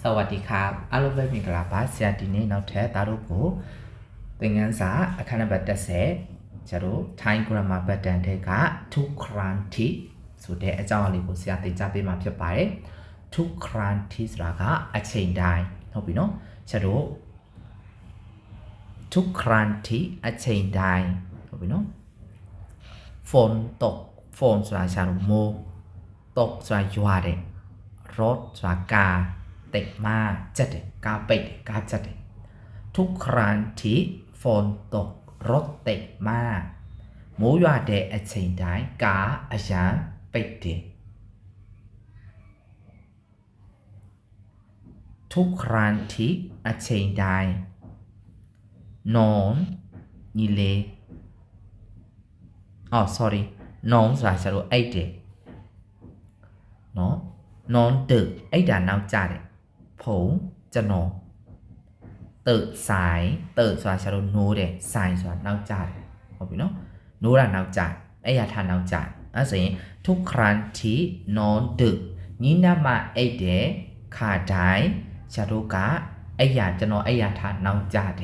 สวัสดีครับอารมณ์แบบมีกระบาดเสียดีนี้เราแท้ตาลูกกูเป็นงานสาอาคารบัตรเสร็จจะรู้ไทยกรามาบัตรเทกะทุกครั้งที่สุดเดอาจารย์ลิบุเสียติจับไปมาเพียบไปทุกครั้งที่สระกะอาเชนได้เอาไปเนาะจะรู้ทุกครั้งที่อาเชนได้เอาไปเนาะฝนตกฝนสระชาลุโมตกสระยัวเดรถสระกาเตะมาจัดเดกาเป็ดกาจัดเดทุกครั้งที่ฝนตกรถเตะมาหมูยาเดอเชนได้กาอาจารย์เป็ดเดทุกครั้งที่อาเชนได้นอนนี่เลยsorry น้องสระชาลุไอเดเนาะนอนดึกไอ้ด่านนาวจ่าเนี่ยผมจะนอนตื่นสายตื่นสายชาโดนูเดสายสายนาวจ่าเอาไปเนาะนูด่านนาวจ่าไอ้ยาทานนาวจ่าสิ่งทุกครั้งที่นอนดึกนี่น่ามาไอ้เดขาดใจชาโดกะไอ้ยาจะนอนไอ้ยาทานนาวจ่าเด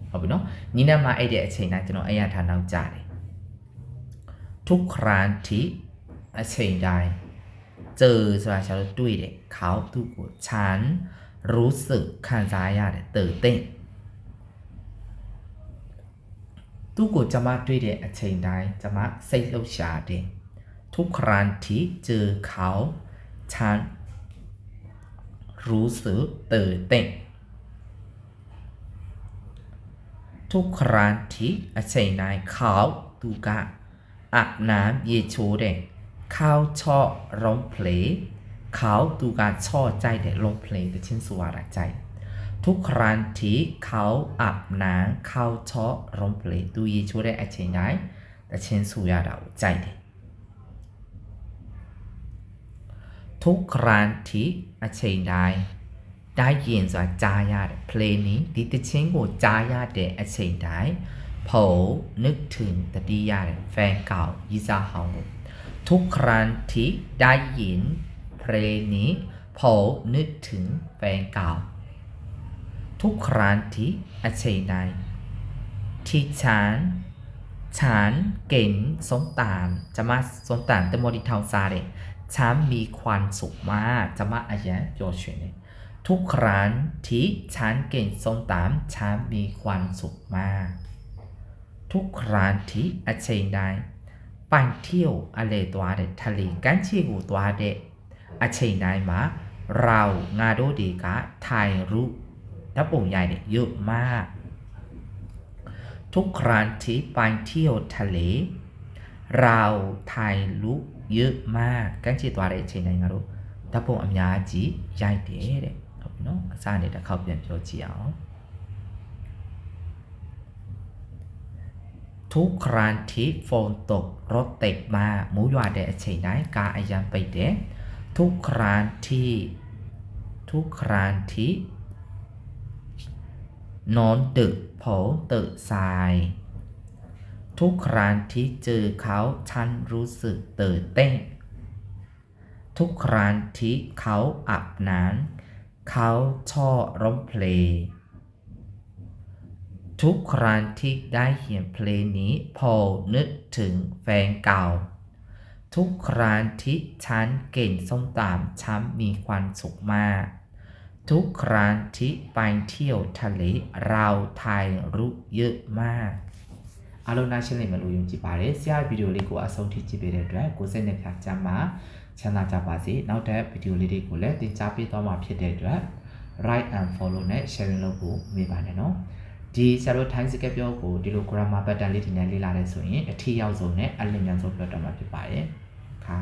เอาไปเนาะนี่น่ามาไอ้เดเฉยนะจะนอนไอ้ยาทานนาวจ่าเดทุกครั้งที่เฉยได้เจอสระชาลุด้วยเด็กเขาทุกคนฉันรู้สึกขันใจยาเด็กตื่นเต้นทุกคนจะมาด้วยเด็กเช่นใดจะมาเซลล์ชาเด็กทุกครั้งที่เจอเขาฉันรู้สึกตื่นเต้นทุกครั้งที่เช่นใดเขาทุกการอาบน้ำเยชูเด็กเขาชอบร้องเพลงเขาดูการชอบใจเด็กร้องเพลงแต่ชิ้นสุวาระใจทุกครั้งที่เขาอาบน้ำเขาชอบร้องเพลงดูยีช่วยได้เช่นไรแต่ชิ้นสุวาระใจเด็กทุกครั้งที่เช่นไรได้ยินว่าจายาเพลงนี้ดิฉันเช่นกูจายาเด็กเช่นไรผมนึกถึงตดียาแฟนเก่ายิซาฮองทุกครั้งที่ได้ยินเพลงนี้ผมนึกถึงแฟนเก่าทุกครั้งที่เช่นใดที่ฉันเก่งสมตามจะมาสมตามแต่โมดิทาวซาเดฉันมีความสุขมากจะมาอะไรโยเชนทุกครั้งที่ฉันเก่งสมตามฉันมีความสุขมากทุกครั้งที่เช่นใดไปเที่ยวอะไรตัวเด็ดทะเลกันเชี่ยวตัวเด็ดเช่นใดมาเรางาโดดีกะถ่ายรูปทับปุ่มใหญ่เนี่ยเยอะมากทุกครั้งที่ไปเที่ยวทะเลเราถ่ายรูปเยอะมากกันเชี่ยวตัวเด็ดเช่นใดงาโดทับปุ่มอันยาจีใหญ่เด็ดเนาะสร้างเด็ดเขาเปลี่ยนโจเจียวทุกครั้งที่ฝนตกรถติดมาหมูยอเดเฉยได้กาอายันไปเดทุกครั้งที่นอนดึกผมตื่นสายทุกครั้งที่เจอเขาฉันรู้สึกตื่นเต้นทุกครั้งที่เขาอาบน้ำเขาชอบร้องเพลงทุกครั้งที่ได้ยินเพลงนี้พอนึกถึงแฟนเก่าทุกครั้งที่ฉันเก่งส้มตำฉันมีความสุขมากทุกครั้งที่ไปเที่ยวทะเลเราถ่ายรูปเยอะมากအားလုံးနားရှင်းလိမ့်မယ်လို့ယုံကြည်ပါတယ်ဆရာဗီဒီယိုလေးကိုအဆုံးထိကြည့်ပေးတဲ့အတွက်ကိုယ်စိတ်နဲ့ဖြတ်ချမ်းမှာချမ်းသာကြပါစေနောက်တဲ့ဗီဒီယိုလေးတွေကိုလည်းတင်ကြားပေးသွားမှာဖြစ်တဲ့အတွက် right and follow နဲ့ sharing လုပ်ဖို့မေးပါနဲ့နော်ဒီဆရာတို့ထိုင်းစကားပြောကိုဒီလို grammar pattern လေးတွေနဲ့လေ့လာရဲဆိုရင်အထီးရောက်ဆုံးနဲ့အလင်းမြန်ဆုံးပြောတတ်မှာဖြစ်ပါတယ်ခါ